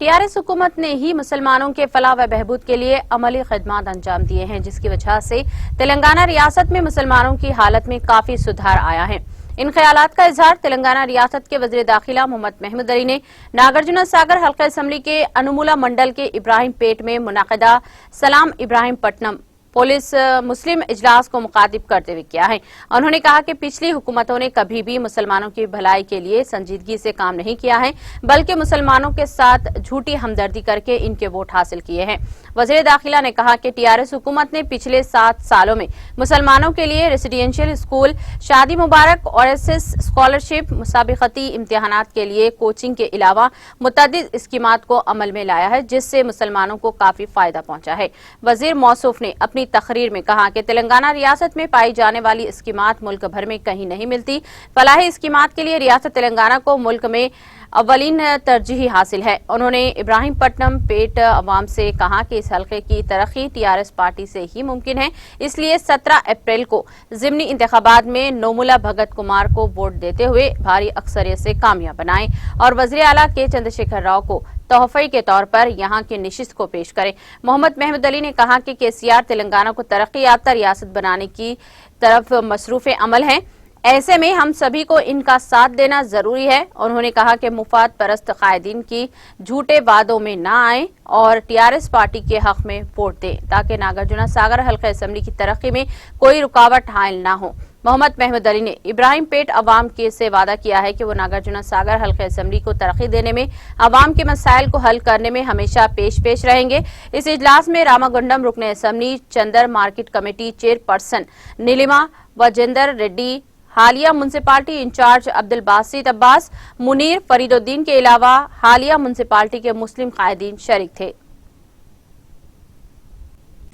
TRS हुकूमत ने ही मुसलमानों के फलाह व बहबूद के लिए अमली खिदमात अंजाम दिए हैं, जिसकी वजह से तेलंगाना रियासत में मुसलमानों की हालत में काफी सुधार आया है। इन ख्यालात का इजहार तेलंगाना रियासत के वज़ीर दाखिला मोहम्मद महमूद अली ने नागार्जुन सागर हल्का असम्बली के अनुमुला मंडल के इब्राहिम पेट में मुनाकिदा सलाम इब्राहिम पट्टनम पुलिस मुस्लिम इजलास को मुखातिब करते हुए किया है। उन्होंने कहा कि पिछली हुकूमतों ने कभी भी मुसलमानों की भलाई के लिए संजीदगी से काम नहीं किया है, बल्कि मुसलमानों के साथ झूठी हमदर्दी करके इनके वोट हासिल किए हैं। वज़ीर दाखिला ने कहा कि टीआरएस हुकूमत ने पिछले 7 सालों में मुसलमानों के लिए रेसिडेंशियल स्कूल, शादी मुबारक, ओएसएस स्कॉलरशिप, मुसाबिकती इम्तिहानात के लिए कोचिंग के अलावा मुतअद्दिद स्कीमात को अमल में लाया है, जिससे मुसलमानों को काफी फायदा पहुंचा है। वज़ीर मौसूफ ने अपनी तकरीर में कहा कि तेलंगाना रियासत में पाई जाने वाली स्कीमात मुल्क भर में कहीं नहीं मिलती। फलाही स्कीमात के लिए रियासत तेलंगाना को मुल्क में अव्वलीन तरजीह हासिल है। उन्होंने इब्राहिम पट्टनम पेट अवाम से कहा कि इस हल्के की तरक्की टीआरएस पार्टी से ही मुमकिन है, इसलिए 17 अप्रैल को ज़िमनी इंतखाबात में नोमुला भगत कुमार को वोट देते हुए भारी अक्सरियत से कामयाब बनाएं और वज़ीर आला के चंद्रशेखर राव को तोहफे के तौर पर यहां की निशिस्त को पेश करें। मोहम्मद महमूद अली ने कहा कि केसीआर तेलंगाना को तरक्की याफ्ता रियासत बनाने की तरफ मसरूफ अमल है, ऐसे में हम सभी को इनका साथ देना जरूरी है। उन्होंने कहा कि मुफाद परस्त कायदीन की झूठे वादों में न आए और टीआरएस पार्टी के हक में वोट दें, ताकि नागार्जुन सागर हल्का असम्बली की तरक्की में कोई रुकावट हायल न हो। मोहम्मद महमूद अली ने इब्राहिम पेट अवाम के से वादा किया है कि वो नागार्जुन सागर हल्का असम्बली को तरक्की देने में, अवाम के मसाइल को हल करने में हमेशा पेश रहेंगे। इस इजलास में रामागुंडम रुकन assembly, Chander market committee chairperson Neelima Vajender Reddy, हालिया म्युनिसिपालिटी इंचार्ज अब्दुल बासित अब्बास, मुनीर फरीदुद्दीन के अलावा हालिया म्युनिसिपालिटी के मुस्लिम कायदीन शरीक थे।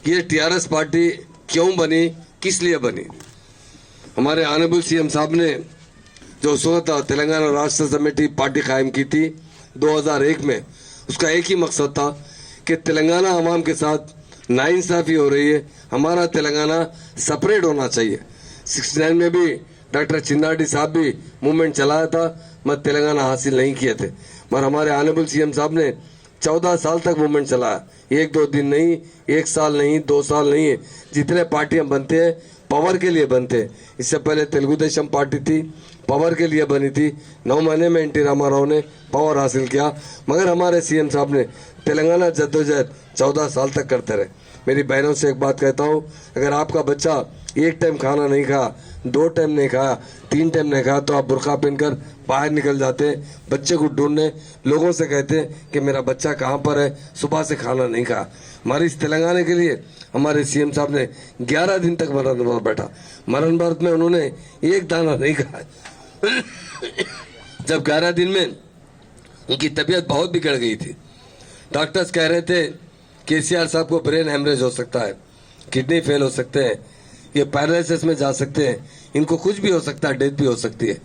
ये टीआरएस पार्टी क्यों बनी, किस लिए बनी? हमारे ऑनरेबल सीएम साहब ने जो उस वक्त तेलंगाना राष्ट्र समिति पार्टी कायम की थी 2001 में, उसका एक ही मकसद था कि तेलंगाना अवाम के साथ नाइंसाफी हो रही है, हमारा तेलंगाना सेपरेट होना चाहिए। 69 में भी डॉक्टर चिन्नाडी साहब भी मूवमेंट चलाया था, मगर तेलंगाना हासिल नहीं किए थे। मगर हमारे ऑनरेबल सीएम साहब ने 14 साल तक मूवमेंट चलाया, 1-2 दिन नहीं, 1 साल नहीं, 2 साल नहीं है। जितने पार्टियां बनते हैं पावर के लिए बनते हैं। इससे पहले तेलुगु देशम पार्टी थी, पावर के लिए बनी थी। 9 महीने में एनटी रामाराव ने पावर हासिल किया, मगर हमारे सीएम साहब ने तेलंगाना जद्दोजहद 14 साल तक करते रहे। मेरी बहनों से एक बात कहता हूँ, अगर आपका बच्चा एक टाइम खाना नहीं खाया, 2 टाइम नहीं खाया, 3 टाइम नहीं खाया, तो आप बुर्का पहनकर बाहर निकल जाते हैं, बच्चे को ढूंढने, लोगों से कहते हैं कि मेरा बच्चा कहाँ पर है, सुबह से खाना नहीं खाया। हमारे इस तेलंगाना के लिए हमारे सीएम साहब ने 11 दिन तक मरण भर बैठा। मरण भर में उन्होंने एक दाना नहीं खाया। जब 11 दिन में उनकी तबीयत बहुत बिगड़ गई थी, डॉक्टर्स कह रहे थे केसीआर साहब को ब्रेन हेमरेज हो सकता है, किडनी फेल हो सकते हैं, ये पैरालिसिस में जा सकते हैं, इनको कुछ भी हो सकता है, डेथ भी हो सकती है।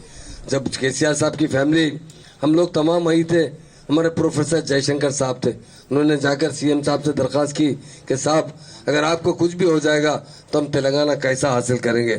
जब केसीआर साहब की फैमिली, हम लोग तमाम वही थे, हमारे प्रोफेसर जयशंकर साहब थे, उन्होंने जाकर सीएम साहब से दरख्वास्त की कि साहब अगर आपको कुछ भी हो जाएगा तो हम तेलंगाना कैसा हासिल करेंगे,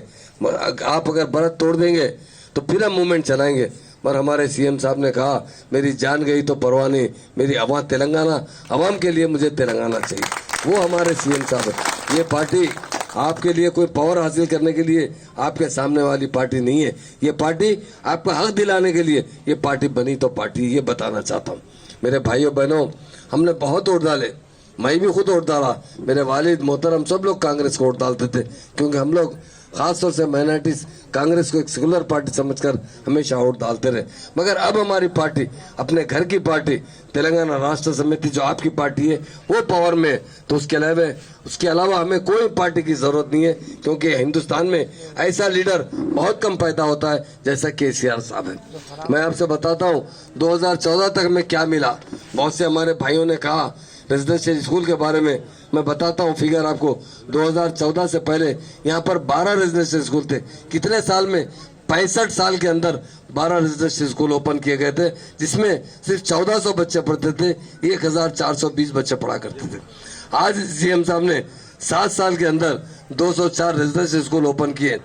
आप अगर बरत तोड़ देंगे तो फिर हम मूवमेंट चलाएंगे। पर हमारे सीएम साहब ने कहा मेरी जान गई तो परवाह नहीं, मेरी आवाज तेलंगाना अवाम के लिए मुझे तेलंगाना चाहिए। वो हमारे सीएम साहब है। ये पार्टी आपके लिए कोई पावर हासिल करने के लिए आपके सामने वाली पार्टी नहीं है, ये पार्टी आपका हक दिलाने के लिए ये पार्टी बनी तो पार्टी, ये बताना चाहता हूँ। मेरे भाइयों बहनों, हमने बहुत वोट डाले, मैं भी खुद वोट डाला, मेरे वालिद मोहतरम सब लोग कांग्रेस को वोट डालते थे, क्योंकि हम लोग खासतौर से माइनॉरिटीज कांग्रेस को एक सेकुलर पार्टी समझकर हमेशा वोट डालते रहे। मगर अब हमारी पार्टी, अपने घर की पार्टी तेलंगाना राष्ट्र समिति जो आपकी पार्टी है, वो पावर में है, तो उसके अलावा हमें कोई पार्टी की जरूरत नहीं है, क्योंकि हिंदुस्तान में ऐसा लीडर बहुत कम पैदा होता है जैसा केसीआर साहब है। मैं आपसे बताता हूँ 2014 तक में क्या मिला। बहुत से हमारे भाइयों ने कहा रेजिडेंशियल स्कूल के बारे में, मैं बताता हूँ फिगर आपको। 2014 से पहले यहाँ पर 12 रेजिडेंशियल स्कूल थे। कितने साल में? 65 साल के अंदर 12 रेजिडेंशियल स्कूल ओपन किए गए थे, जिसमें सिर्फ 1400 बच्चे पढ़ते थे, 1420 बच्चे पढ़ा करते थे। आज सीएम साहब ने 7 साल के अंदर 204 रेजिडेंशियल स्कूल ओपन किए,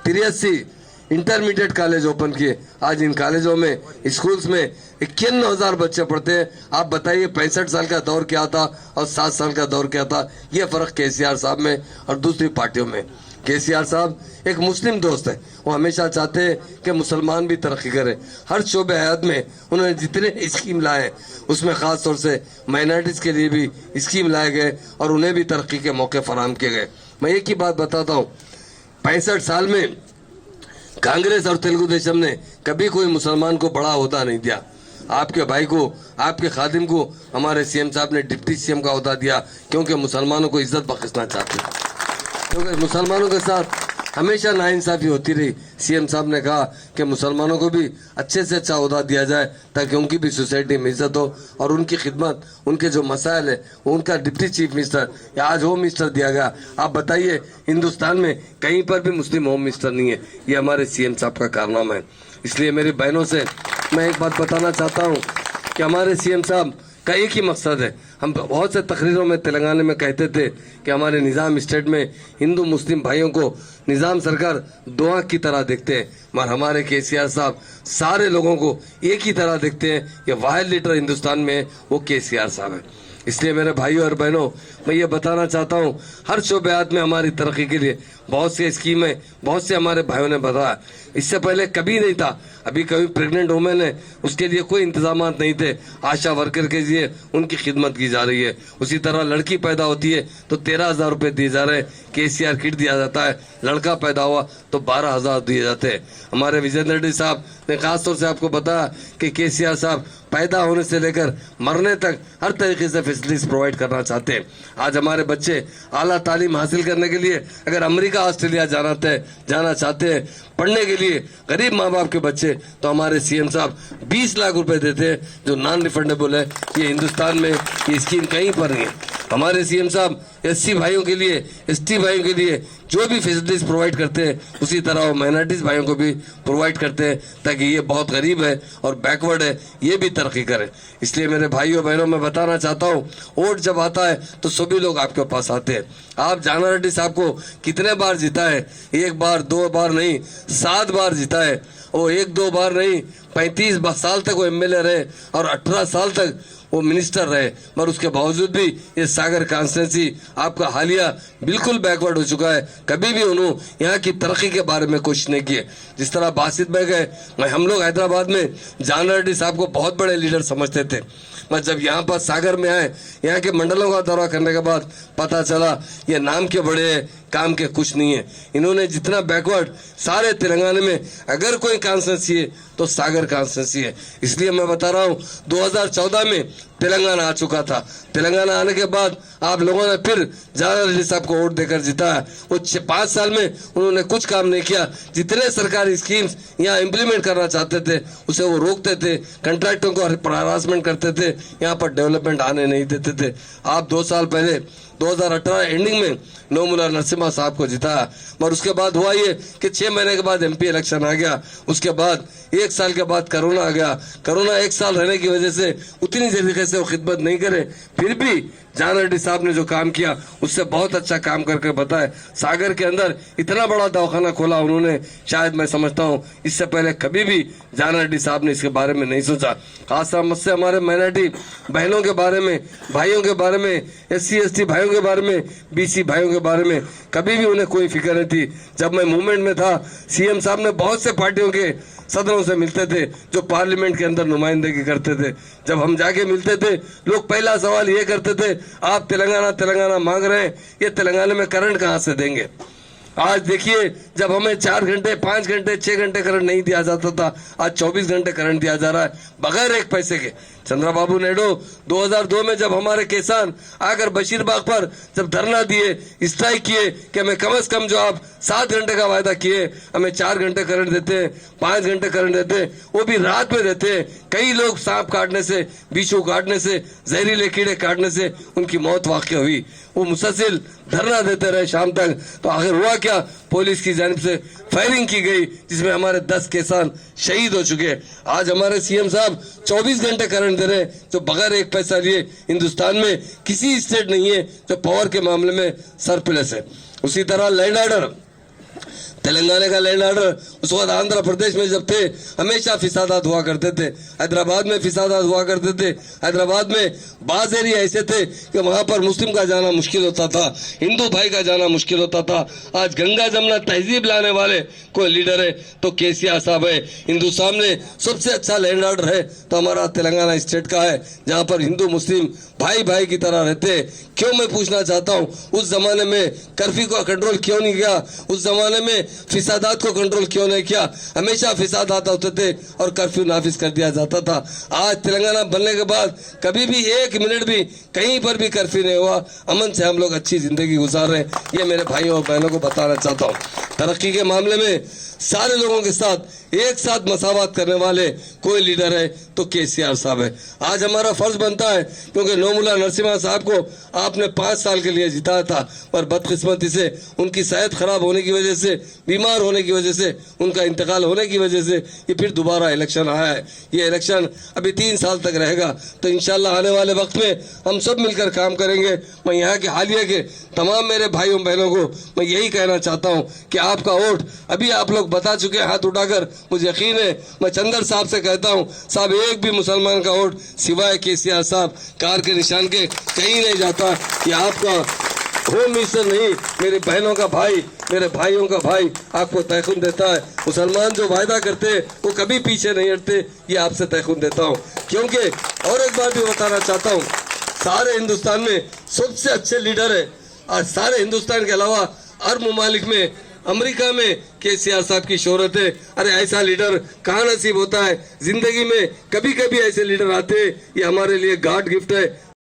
83 इंटरमीडिएट कॉलेज ओपन किए। आज इन कॉलेजों में, स्कूल्स में 51,000 बच्चे पढ़ते हैं। आप बताइए 65 साल का दौर क्या था और 7 साल का दौर क्या था? ये फर्क केसीआर साहब में और दूसरी पार्टियों में। केसीआर साहब एक मुस्लिम दोस्त है, वो हमेशा चाहते हैं कि मुसलमान भी तरक्की करें। हर शोबे हयात में उन्होंने जितने स्कीम लाए उसमें खास तौर से माइनॉरिटीज के लिए भी स्कीम लाए गए और उन्हें भी तरक्की के मौके फराहम किए गए। मैं एक ही बात बताता हूँ, 65 साल में कांग्रेस और तेलुगु देशम ने कभी कोई मुसलमान को बड़ा ओहदा नहीं दिया। आपके भाई को, आपके खादिम को हमारे सीएम साहब ने डिप्टी सीएम का ओहदा दिया, क्योंकि मुसलमानों को इज्जत बख्शना चाहते हैं, क्योंकि मुसलमानों के साथ हमेशा नाइंसाफी होती रही। सीएम साहब ने कहा कि मुसलमानों को भी अच्छे से अच्छा ओहदा दिया जाए ताकि उनकी भी सोसाइटी में इज्जत हो और उनकी खिदमत, उनके जो मसाइल है उनका डिप्टी चीफ मिनिस्टर या आज होम मिनिस्टर दिया गया। आप बताइए हिंदुस्तान में कहीं पर भी मुस्लिम होम मिनिस्टर नहीं है। ये हमारे सीएम साहब का कारनामा है। इसलिए मेरी बहनों से मैं एक बात बताना चाहता हूँ कि हमारे सीएम साहब का एक ही मकसद है। हम बहुत से तकरीरों में तेलंगाना में कहते थे कि हमारे निज़ाम स्टेट में हिंदू मुस्लिम भाइयों को निज़ाम सरकार दो आंख की तरह देखते हैं, मगर हमारे केसीआर साहब सारे लोगों को एक ही तरह देखते हैं। ये वाहिद लीडर हिंदुस्तान में है, वो केसीआर साहब है। इसलिए मेरे भाइयों और बहनों, मैं ये बताना चाहता हूँ, हर शोबेयात में हमारी तरक्की के लिए बहुत सी स्कीमें बहुत से हमारे भाइयों ने बताया। इससे पहले कभी नहीं था। अभी कभी प्रेग्नेंट वुमेन है, उसके लिए कोई इंतजाम नहीं थे। आशा वर्कर के लिए उनकी खिदमत की जा रही है। उसी तरह लड़की पैदा होती है तो 13,000 रुपए दिए जा रहे हैं, केसीआर किट दिया जाता है। लड़का पैदा हुआ तो 12,000 दिए जाते हैं। हमारे विजेंद्र रेड्डी साहब ने खासतौर से आपको बताया कि केसीआर साहब पैदा होने से लेकर मरने तक हर तरीके से फैसिलिटीज प्रोवाइड करना चाहते हैं। आज हमारे बच्चे आला तालीम हासिल करने के लिए अगर अमेरिका ऑस्ट्रेलिया जाना चाहते हैं पढ़ने के लिए, गरीब माँ बाप के बच्चे, तो हमारे सीएम साहब 20 लाख रुपए देते हैं जो नॉन रिफंडेबल है। ये हिंदुस्तान में ये स्कीम कहीं पर नहीं है। हमारे सीएम साहब एससी भाइयों के लिए, एसटी भाइयों के लिए जो भी फैसिलिटीज प्रोवाइड करते हैं उसी तरह वो माइनॉरिटीज भाइयों को भी प्रोवाइड करते हैं, ताकि ये बहुत गरीब है और बैकवर्ड है, ये भी तरक्की करे। इसलिए मेरे भाइयों बहनों मैं बताना चाहता हूँ, वोट जब आता है तो सभी लोग आपके पास आते हैं। आप जाना रेड्डी साहब को कितने बार जीता है? 1 बार 2 बार नहीं, 7 बार जीता है। वो 1-2 बार नहीं, 35 साल तक वो एमएलए रहे और 18 साल तक वो मिनिस्टर रहे, मगर उसके बावजूद भी ये सागर कॉन्स्टिट्यूंसी आपका हालिया बिल्कुल बैकवर्ड हो चुका है। कभी भी उन्होंने यहाँ की तरक्की के बारे में कोशिश नहीं की है। जिस तरह बासित में गए, हम लोग हैदराबाद में जाना रेड्डी साहब को बहुत बड़े लीडर समझते थे, मगर जब यहाँ पर सागर में आए, यहाँ के मंडलों का दौरा करने के बाद पता चला ये नाम के बड़े हैं, काम के कुछ नहीं है। इन्होंने जितना बैकवर्ड सारे तेलंगाना में अगर कोई कॉन्स्टिट्यूंसी है तो सागर कॉन्स्टिट्यूंसी है। इसलिए मैं बता रहा हूँ 2014 में तेलंगाना आ चुका था। तेलंगाना आने के बाद आप लोगों ने फिर जाना रेड्डी साहब को वोट देकर जिताया। वो 5 साल में उन्होंने कुछ काम नहीं किया। जितने सरकारी स्कीम्स यहाँ इम्प्लीमेंट करना चाहते थे उसे वो रोकते थे, कंट्रैक्टों को हरासमेंट करते थे, यहाँ पर डेवलपमेंट आने नहीं देते थे। आप 2 साल पहले 2018 एंडिंग में नोमुला नरसिम्हा साहब को जिताया, मगर उसके बाद हुआ ये कि 6 महीने के बाद एमपी इलेक्शन आ गया। उसके बाद 1 साल के बाद कोरोना आ गया। कोरोना 1 साल रहने की वजह से उतनी तरीके से वो खिदमत नहीं करे, फिर भी जाना रेड्डी साहब ने जो काम किया उससे बहुत अच्छा काम करके बताया। सागर के अंदर इतना बड़ा दवाखाना खोला उन्होंने, शायद मैं समझता हूँ इससे पहले कभी भी जाना रेड्डी साहब ने इसके बारे में नहीं सोचा। खास मुझसे हमारे माइनॉरिटी बहनों के बारे में, भाइयों के बारे में, SC ST भाइयों के बारे में, BC भाइयों के बारे में कभी भी उन्हें कोई फिक्र नहीं थी। जब मैं मूवमेंट में था, सीएम साहब ने बहुत से पार्टियों के सदनों से मिलते थे जो पार्लियामेंट के अंदर नुमाइंदगी करते थे। जब हम जाके मिलते थे, लोग पहला सवाल ये करते थे, आप तेलंगाना मांग रहे हैं, ये तेलंगाना में करंट कहां से देंगे? आज देखिए, जब हमें 4 घंटे 5 घंटे 6 घंटे करंट नहीं दिया जाता था, आज 24 घंटे करंट दिया जा रहा है बगैर एक पैसे के। चंद्रबाबू नायडू 2002 में जब हमारे किसान आकर बशीरबाग पर जब धरना दिए, स्ट्राइक किए कि हमें कम से कम जो आप 7 घंटे का वायदा किए, हमें 4 घंटे करंट देते हैं, 5 घंटे करंट देते हैं, वो भी रात में देते हैं। कई लोग सांप काटने से, बिच्छू काटने से, जहरीले कीड़े काटने से उनकी मौत वाक़ई हुई। वो मुसलसल धरना देते रहे शाम तक। तो आखिर हुआ क्या? पुलिस की जानिब से फायरिंग की गई जिसमें हमारे 10 किसान शहीद हो चुके। आज हमारे सीएम साहब 24 घंटे करंट दे रहे हैं जो बगैर एक पैसा लिए। हिंदुस्तान में किसी स्टेट नहीं है जो पावर के मामले में सरप्लस है। उसी तरह लैंड ऑर्डर तेलंगाना का लैंड ऑर्डर उस वक्त आंध्र प्रदेश में जब थे हमेशा फिसादात हुआ करते थे, हैदराबाद में फिसादात हुआ करते थे। हैदराबाद में बाज एरिया ऐसे थे कि वहां पर मुस्लिम का जाना मुश्किल होता था, हिंदू भाई का जाना मुश्किल होता था। आज गंगा जमुना तहजीब लाने वाले कोई लीडर है तो केसीआर साहब है। हिंदुस्तान में सबसे अच्छा लैंड ऑर्डर है तो हमारा तेलंगाना स्टेट का है, जहां पर हिंदू मुस्लिम भाई भाई की तरह रहते हैं। क्यों मैं पूछना चाहता हूं, उस जमाने में कर्फ्यू का कंट्रोल क्यों नहीं किया? उस जमाने में फिसादात को कंट्रोल क्यों नहीं किया? हमेशा फिसादात होते थे और कर्फ्यू नाफिज कर दिया जाता था। आज तेलंगाना बनने के बाद कभी भी एक मिनट भी कहीं पर भी कर्फ्यू नहीं हुआ, अमन से हम लोग अच्छी जिंदगी गुजार रहे हैं। ये मेरे भाइयों और बहनों को बताना चाहता हूँ। तरक्की के मामले में सारे लोगों के साथ एक साथ मसावत करने वाले कोई लीडर है तो केसीआर साहब है। आज हमारा फर्ज बनता है, क्योंकि नोमुला नरसिम्हा साहब को आपने 5 साल के लिए जिताया था, पर बदकिस्मती से उनकी सेहत खराब होने की वजह से, बीमार होने की वजह से, उनका इंतकाल होने की वजह से ये फिर दोबारा इलेक्शन आया है। ये इलेक्शन अभी 3 साल तक रहेगा, तो इंशाल्लाह आने वाले वक्त में हम सब मिलकर काम करेंगे। मैं यहाँ के हालिया के तमाम मेरे भाइयों बहनों को मैं यही कहना चाहता हूँ कि आपका वोट अभी आप लोग बता चुके हैं हाथ उठाकर, मुझे यकीन है। मैं चंदर साहब से कहता हूँ, साहब एक भी मुसलमान का वोट सिवाय केसीआर साहब कार के निशान के कहीं नहीं जाता। ये आपका होम मिनिस्टर नहीं, मेरे बहनों का भाई, मेरे भाइयों का भाई आपको तयखुन देता है। मुसलमान जो वायदा करते हैं वो कभी पीछे नहीं हटते, ये आपसे तयखुन देता हूँ। क्योंकि और एक बात भी बताना चाहता हूँ, सारे हिंदुस्तान में सबसे अच्छे लीडर है। आज सारे हिंदुस्तान के अलावा हर ममालिक में, अमेरिका में केसीआर साहब की शोहरत है। अरे ऐसा लीडर कहाँ नसीब होता है? जिंदगी में कभी कभी ऐसे लीडर आते हैं, ये हमारे लिए गॉड गिफ्ट है।